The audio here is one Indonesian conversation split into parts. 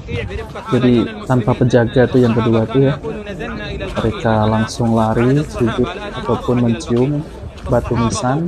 Jadi tanpa penjaga itu yang kedua itu ya, mereka langsung lari, sujud ataupun mencium batu nisan.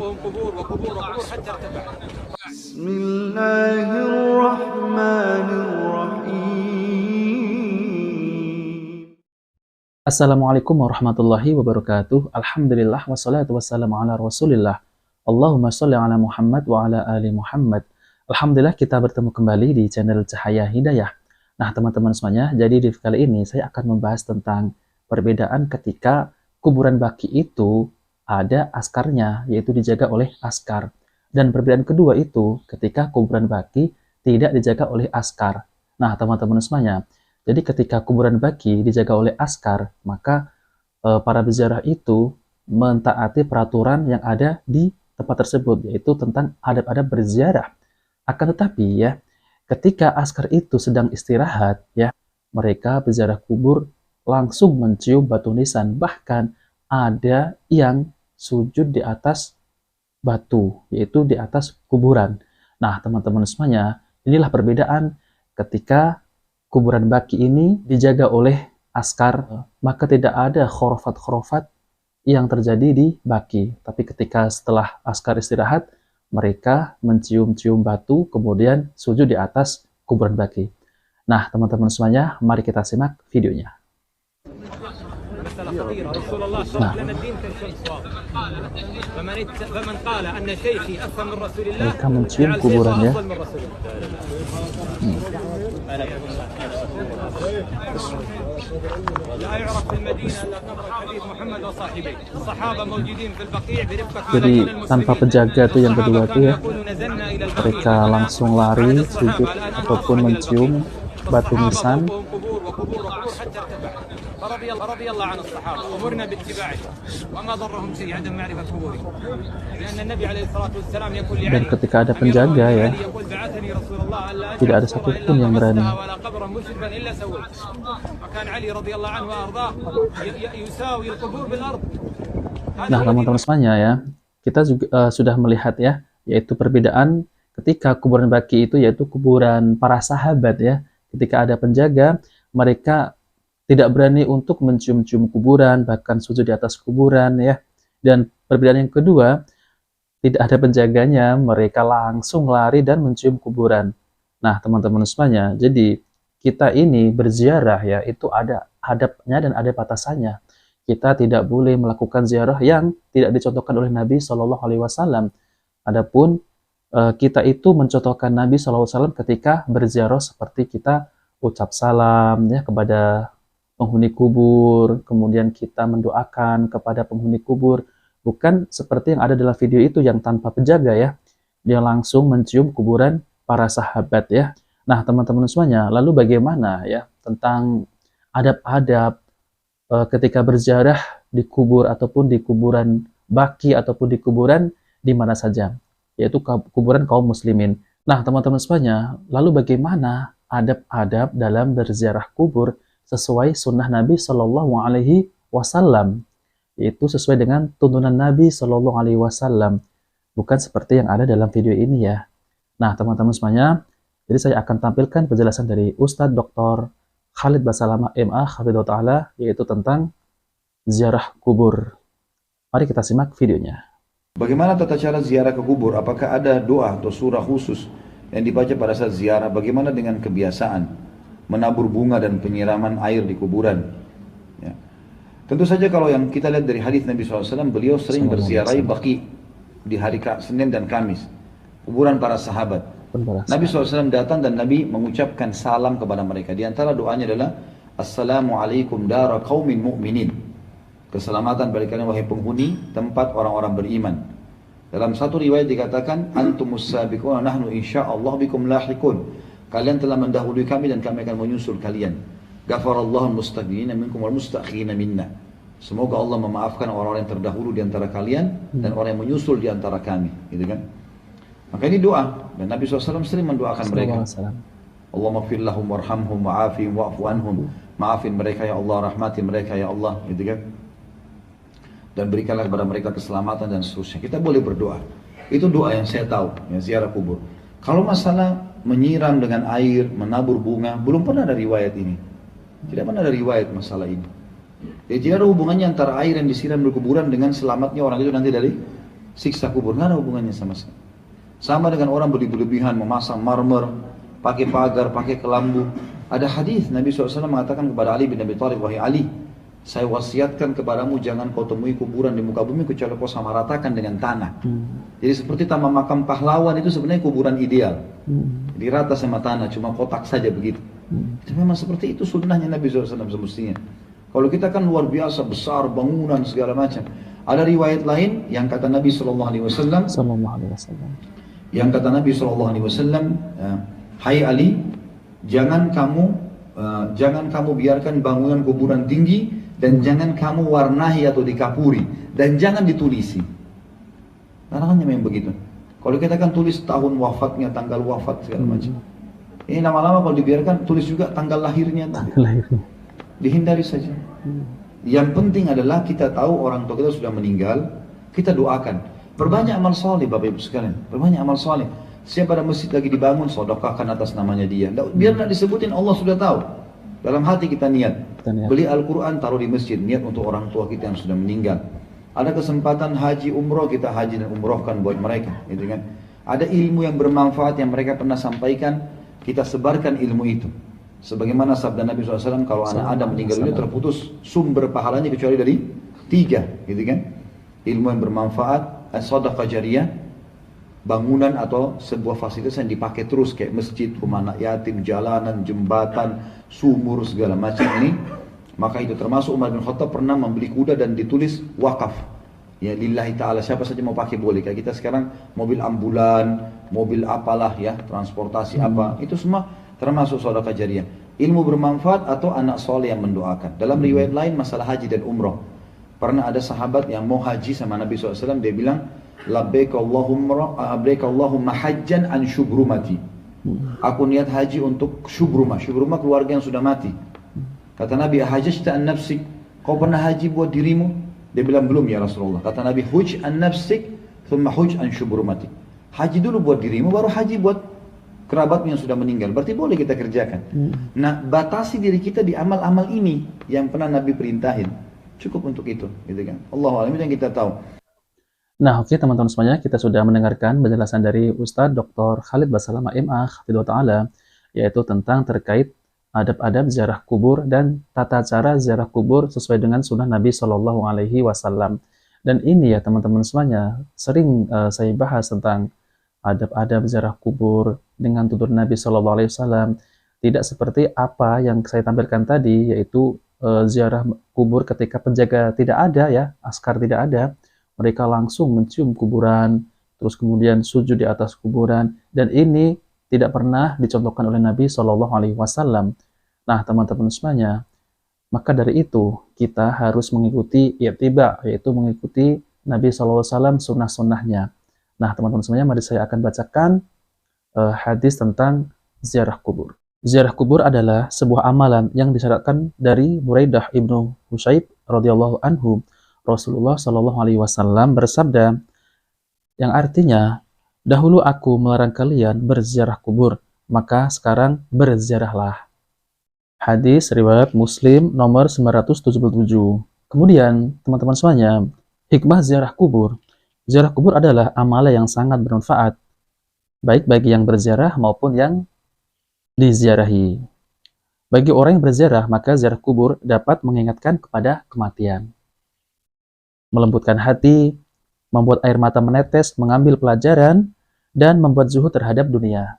Assalamualaikum warahmatullahi wabarakatuh. Alhamdulillah wassalatu wassalamu ala Rasulillah. Allahumma sholli ala Muhammad wa ala ali Muhammad. Alhamdulillah kita bertemu kembali di channel Cahaya Hidayah. Nah, teman-teman semuanya, jadi di kali ini saya akan membahas tentang perbedaan ketika kuburan baki itu ada askarnya, yaitu dijaga oleh askar. Dan perbedaan kedua itu ketika kuburan baki tidak dijaga oleh askar. Nah, teman-teman semuanya, jadi ketika kuburan baki dijaga oleh askar, maka para peziarah itu mentaati peraturan yang ada di tempat tersebut, yaitu tentang adab-adab berziarah. Akan tetapi ya, ketika askar itu sedang istirahat ya, mereka peziarah kubur langsung mencium batu nisan, bahkan ada yang sujud di atas batu, yaitu di atas kuburan. Nah, teman-teman semuanya, inilah perbedaan ketika kuburan baki ini dijaga oleh askar, maka tidak ada khurafat-khurafat yang terjadi di baki. Tapi ketika setelah askar istirahat, mereka mencium-cium batu, kemudian sujud di atas kuburan baki. Nah, teman-teman semuanya, mari kita simak videonya. Nah, mereka mencium kuburannya. Jadi tanpa penjaga itu yang kedua itu ya, mereka langsung lari, sujud ataupun mencium batu nisan. Dan ketika ada penjaga ya, tidak ada satupun yang berani. Nah, teman-teman semuanya ya, kita juga sudah melihat ya, yaitu perbedaan ketika kuburan baki itu yaitu kuburan para sahabat ya. Ketika ada penjaga, mereka tidak berani untuk mencium-cium kuburan, bahkan sujud di atas kuburan ya. Dan perbedaan yang kedua, tidak ada penjaganya, mereka langsung lari dan mencium kuburan. Nah, teman-teman semuanya, jadi kita ini berziarah ya, itu ada adabnya dan ada batasannya. Kita tidak boleh melakukan ziarah yang tidak dicontohkan oleh Nabi Shallallahu Alaihi Wasallam. Adapun kita itu mencontohkan Nabi Shallallahu Alaihi Wasallam ketika berziarah seperti kita ucap salam ya kepada penghuni kubur, kemudian kita mendoakan kepada penghuni kubur, bukan seperti yang ada dalam video itu yang tanpa penjaga ya, dia langsung mencium kuburan para sahabat ya. Nah, teman-teman semuanya, lalu bagaimana ya tentang adab-adab ketika berziarah di kubur ataupun di kuburan baki ataupun di kuburan di mana saja, yaitu kuburan kaum muslimin. Nah, teman-teman semuanya, lalu bagaimana adab-adab dalam berziarah kubur sesuai sunnah Nabi Shallallahu Alaihi Wasallam, yaitu sesuai dengan tuntunan Nabi Shallallahu Alaihi Wasallam, bukan seperti yang ada dalam video ini ya. Nah, teman-teman semuanya, jadi saya akan tampilkan penjelasan dari Ustadz Dr. Khalid Basalamah MA Hafidhahullah Ta'ala, yaitu tentang ziarah kubur. Mari kita simak videonya. Bagaimana tata cara ziarah ke kubur? Apakah ada doa atau surah khusus yang dibaca pada saat ziarah? Bagaimana dengan kebiasaan menabur bunga dan penyiraman air di kuburan ya. Tentu saja kalau yang kita lihat dari hadis Nabi SAW, beliau sering berziarahi baki di hari Senin dan Kamis, kuburan para sahabat. Nabi SAW datang dan Nabi mengucapkan salam kepada mereka. Di antara doanya adalah Assalamualaikum dara qaumin mu'minin, keselamatan bagi kalian wahai penghuni tempat orang-orang beriman. Dalam satu riwayat dikatakan antumus sabiqun nahnu insyaallah bikum lahiqun, kalian telah mendahului kami dan kami akan menyusul kalian. Ghafarallahu mustaqdimina minkum wal mustakhirina minna. Semoga Allah memaafkan orang-orang yang terdahulu di antara kalian dan orang yang menyusul di antara kami, gitu kan? Maka ini doa dan Nabi SAW sering mendoakan mereka. Allahumma ighfir lahum warhamhum wa'afihim wa'fu anhum. Maafin mereka ya Allah, rahmati mereka ya Allah, gitu kan? Dan berikanlah kepada mereka keselamatan dan seterusnya. Kita boleh berdoa. Itu doa yang saya tahu, ya, ziarah kubur. Kalau masalah menyiram dengan air, menabur bunga, belum pernah ada riwayat ini. Tidak pernah ada riwayat masalah ini. Jadi tidak ada hubungannya antara air yang disiram di kuburan dengan selamatnya orang itu nanti dari siksa kubur. Tidak ada hubungannya sama sekali. Sama dengan orang berlebihan memasang marmer, pakai pagar, pakai kelambu. Ada hadis Nabi SAW mengatakan kepada Ali bin Abi Thalib, wahai Ali, saya wasiatkan kepadamu jangan kau temui kuburan di muka bumi kecuali kau sama ratakan dengan tanah. Jadi seperti taman makam pahlawan itu sebenarnya kuburan ideal. Jadi rata sama tanah, cuma kotak saja begitu. Itu memang seperti itu sunnahnya Nabi SAW semestinya. Kalau kita kan luar biasa, besar, bangunan, segala macam. Ada riwayat lain yang kata Nabi SAW, yang kata Nabi SAW, hai Ali, jangan kamu biarkan bangunan kuburan tinggi, dan jangan kamu warnahi atau dikapuri, dan jangan ditulisi. Karena memang begitu. Kalau kita kan tulis tahun wafatnya, tanggal wafat segala macam. Ini lama-lama kalau dibiarkan tulis juga tanggal lahirnya. Dihindari saja. Yang penting adalah kita tahu orang tua kita sudah meninggal, kita doakan. Perbanyak amal soleh Bapak Ibu sekalian, perbanyak amal soleh. Siapa ada masjid lagi dibangun, sedekahkan atas namanya dia. Biar tidak disebutin, Allah sudah tahu. Dalam hati kita niat. Beli Al-Quran, taruh di masjid, niat untuk orang tua kita yang sudah meninggal. Ada kesempatan haji umroh, kita haji dan umrohkan buat mereka, gitu kan. Ada ilmu yang bermanfaat yang mereka pernah sampaikan, kita sebarkan ilmu itu. Sebagaimana sabda Nabi SAW, kalau anak Adam meninggal dunia terputus sumber pahalanya kecuali dari 3, gitu kan. Ilmu yang bermanfaat, sedekah jariyah, bangunan atau sebuah fasilitas yang dipakai terus kayak masjid, rumah anak yatim, jalanan, jembatan, sumur, segala macam ini. Maka itu termasuk Umar bin Khattab pernah membeli kuda dan ditulis wakaf. Ya lillahi ta'ala, siapa saja mau pakai boleh. Kayak kita sekarang mobil ambulan, mobil apalah ya, transportasi apa, itu semua termasuk sedekah jariyah. Ilmu bermanfaat atau anak soleh yang mendoakan. Dalam riwayat lain masalah haji dan umroh. Pernah ada sahabat yang mau haji sama Nabi SAW, dia bilang, labbaik Allahumma hajjan an syubrumati. Aku niat haji untuk syubrumah. Syubrumah keluarga yang sudah mati. Kata Nabi, ahajjta an nafsik, kau pernah haji buat dirimu? Dia bilang, belum ya Rasulullah. Kata Nabi, huj an nafsik, thumma huj an syubrumati. Haji dulu buat dirimu, baru haji buat kerabatmu yang sudah meninggal. Berarti boleh kita kerjakan. Nah, batasi diri kita di amal-amal ini yang pernah Nabi perintahin. Cukup untuk itu, gitu kan. Allahu a'lam, itu yang kita tahu. Nah, oke teman-teman semuanya, kita sudah mendengarkan penjelasan dari Ustadz Dr. Khalid Basalamah MA Hafidhullah Ta'ala, yaitu tentang terkait adab-adab ziarah kubur dan tata cara ziarah kubur sesuai dengan sunnah Nabi Shallallahu Alaihi Wasallam. Dan ini ya teman-teman semuanya, sering saya bahas tentang adab-adab ziarah kubur dengan tutur Nabi Shallallahu Alaihi Wasallam. Tidak seperti apa yang saya tampilkan tadi, yaitu ziarah kubur ketika penjaga tidak ada ya, askar tidak ada. Mereka langsung mencium kuburan, terus kemudian sujud di atas kuburan, dan ini tidak pernah dicontohkan oleh Nabi Shallallahu Alaihi Wasallam. Nah, teman-teman semuanya, maka dari itu kita harus mengikuti i'tiba, yaitu mengikuti Nabi Shallallahu Alaihi Wasallam sunnah-sunnahnya. Nah, teman-teman semuanya, mari saya akan bacakan hadis tentang ziarah kubur. Ziarah kubur adalah sebuah amalan yang disyaratkan dari Buraidah ibnu Husayb radhiyallahu anhu. Rasulullah Shallallahu Alaihi Wasallam bersabda, yang artinya, dahulu aku melarang kalian berziarah kubur, maka sekarang berziarahlah. Hadis riwayat Muslim nomor 977. Kemudian, teman-teman semuanya, hikmah ziarah kubur. Ziarah kubur adalah amalan yang sangat bermanfaat, baik bagi yang berziarah maupun yang diziarahi. Bagi orang yang berziarah, maka ziarah kubur dapat mengingatkan kepada kematian, melembutkan hati, membuat air mata menetes, mengambil pelajaran, dan membuat zuhud terhadap dunia.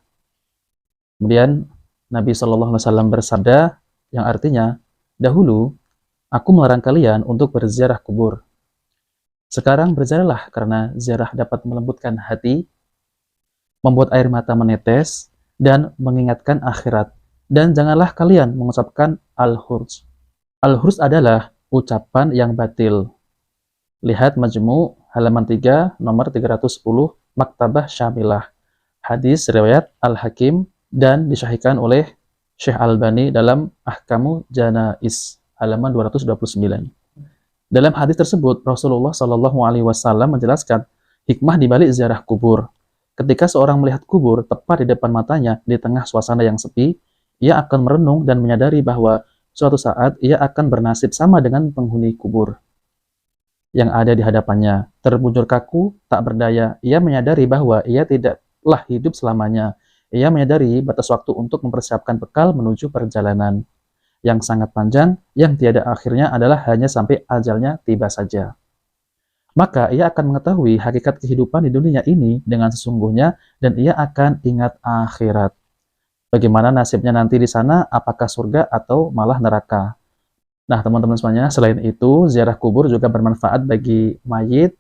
Kemudian Nabi Shallallahu Alaihi Wasallam bersabda, yang artinya, dahulu aku melarang kalian untuk berziarah kubur. Sekarang berziarahlah karena ziarah dapat melembutkan hati, membuat air mata menetes, dan mengingatkan akhirat. Dan janganlah kalian mengucapkan al-hurj. Al-hurj adalah ucapan yang batil. Lihat Majmu' halaman 3 nomor 310 Maktabah Syamilah. Hadis riwayat Al-Hakim dan disahihkan oleh Syekh Albani dalam Ahkamu Janais halaman 229. Dalam hadis tersebut Rasulullah Shallallahu Alaihi Wasallam menjelaskan hikmah di balik ziarah kubur. Ketika seorang melihat kubur tepat di depan matanya di tengah suasana yang sepi, ia akan merenung dan menyadari bahwa suatu saat ia akan bernasib sama dengan penghuni kubur yang ada di hadapannya. Terbujur kaku, tak berdaya, ia menyadari bahwa ia tidaklah hidup selamanya. Ia menyadari batas waktu untuk mempersiapkan bekal menuju perjalanan yang sangat panjang, yang tiada akhirnya adalah hanya sampai ajalnya tiba saja. Maka ia akan mengetahui hakikat kehidupan di dunia ini dengan sesungguhnya, dan ia akan ingat akhirat. Bagaimana nasibnya nanti di sana, apakah surga atau malah neraka. Nah, teman-teman semuanya, selain itu, ziarah kubur juga bermanfaat bagi mayit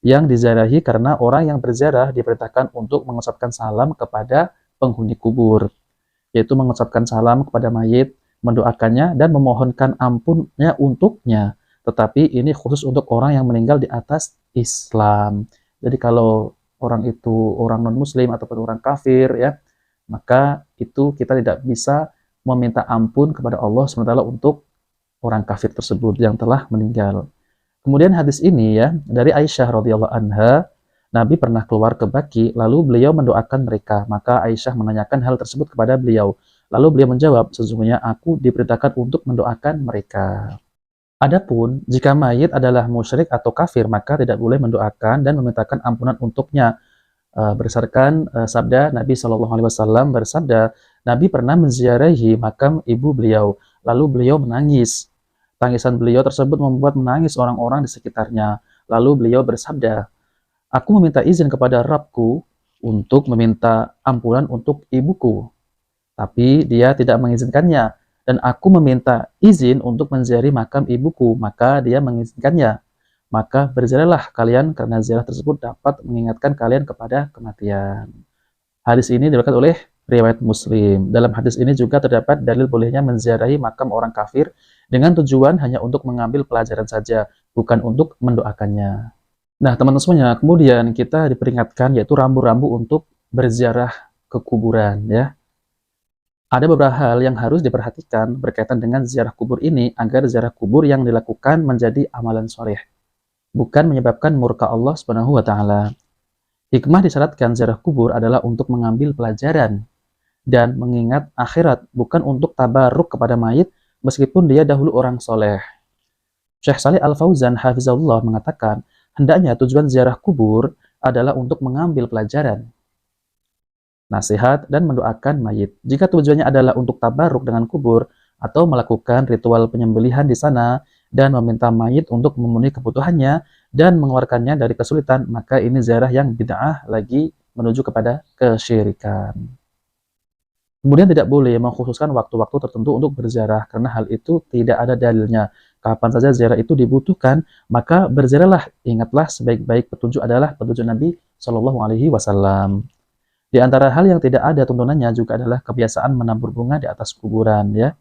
yang diziarahi karena orang yang berziarah diperintahkan untuk mengucapkan salam kepada penghuni kubur, yaitu mengucapkan salam kepada mayit, mendoakannya, dan memohonkan ampunnya untuknya. Tetapi ini khusus untuk orang yang meninggal di atas Islam. Jadi kalau orang itu orang non-muslim ataupun orang kafir, ya, maka itu kita tidak bisa meminta ampun kepada Allah sementara untuk orang kafir tersebut yang telah meninggal. Kemudian hadis ini ya dari Aisyah radhiyallahu anha, Nabi pernah keluar ke Baqi, lalu beliau mendoakan mereka. Maka Aisyah menanyakan hal tersebut kepada beliau. Lalu beliau menjawab, sesungguhnya aku diperintahkan untuk mendoakan mereka. Adapun jika mayit adalah musyrik atau kafir, maka tidak boleh mendoakan dan memintakan ampunan untuknya. Berdasarkan sabda Nabi Shallallahu Alaihi Wasallam bersabda, Nabi pernah menziarahi makam ibu beliau, lalu beliau menangis. Tangisan beliau tersebut membuat menangis orang-orang di sekitarnya. Lalu beliau bersabda, aku meminta izin kepada Rabbku untuk meminta ampunan untuk ibuku. Tapi dia tidak mengizinkannya. Dan aku meminta izin untuk menziarahi makam ibuku, maka dia mengizinkannya. Maka berziarahlah kalian karena ziarah tersebut dapat mengingatkan kalian kepada kematian. Hadis ini diriwayatkan oleh riwayat Muslim. Dalam hadis ini juga terdapat dalil bolehnya menziarahi makam orang kafir dengan tujuan hanya untuk mengambil pelajaran saja, bukan untuk mendoakannya. Nah, teman-teman semuanya, kemudian kita diperingatkan yaitu rambu-rambu untuk berziarah ke kuburan, ya. Ada beberapa hal yang harus diperhatikan berkaitan dengan ziarah kubur ini agar ziarah kubur yang dilakukan menjadi amalan soleh, bukan menyebabkan murka Allah Subhanahu wa taala. Hikmah disyaratkan ziarah kubur adalah untuk mengambil pelajaran dan mengingat akhirat, bukan untuk tabaruk kepada mayit meskipun dia dahulu orang soleh. Syekh Shalih Al-Fauzan hafizahullah mengatakan, hendaknya tujuan ziarah kubur adalah untuk mengambil pelajaran, nasihat, dan mendoakan mayit. Jika tujuannya adalah untuk tabaruk dengan kubur atau melakukan ritual penyembelihan di sana dan meminta mayit untuk memenuhi kebutuhannya dan mengeluarkannya dari kesulitan, maka ini ziarah yang bid'ah lagi menuju kepada kesyirikan. Kemudian tidak boleh mengkhususkan waktu-waktu tertentu untuk berziarah karena hal itu tidak ada dalilnya. Kapan saja ziarah itu dibutuhkan, maka berziarahlah. Ingatlah sebaik-baik petunjuk adalah petunjuk Nabi Shallallahu Alaihi Wasallam. Di antara hal yang tidak ada tuntunannya juga adalah kebiasaan menabur bunga di atas kuburan, ya.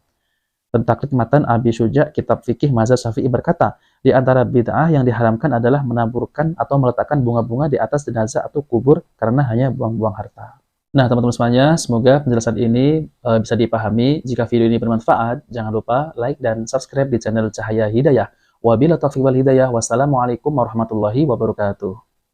Tentang Matan Abi Syuja, kitab fikih mazhab Syafi'i berkata, di antara bid'ah yang diharamkan adalah menaburkan atau meletakkan bunga-bunga di atas jenazah atau kubur karena hanya buang-buang harta. Nah, teman-teman semuanya, semoga penjelasan ini bisa dipahami. Jika video ini bermanfaat, jangan lupa like dan subscribe di channel Cahaya Hidayah. Wabillahi taufiq wal hidayah. Wassalamualaikum warahmatullahi wabarakatuh.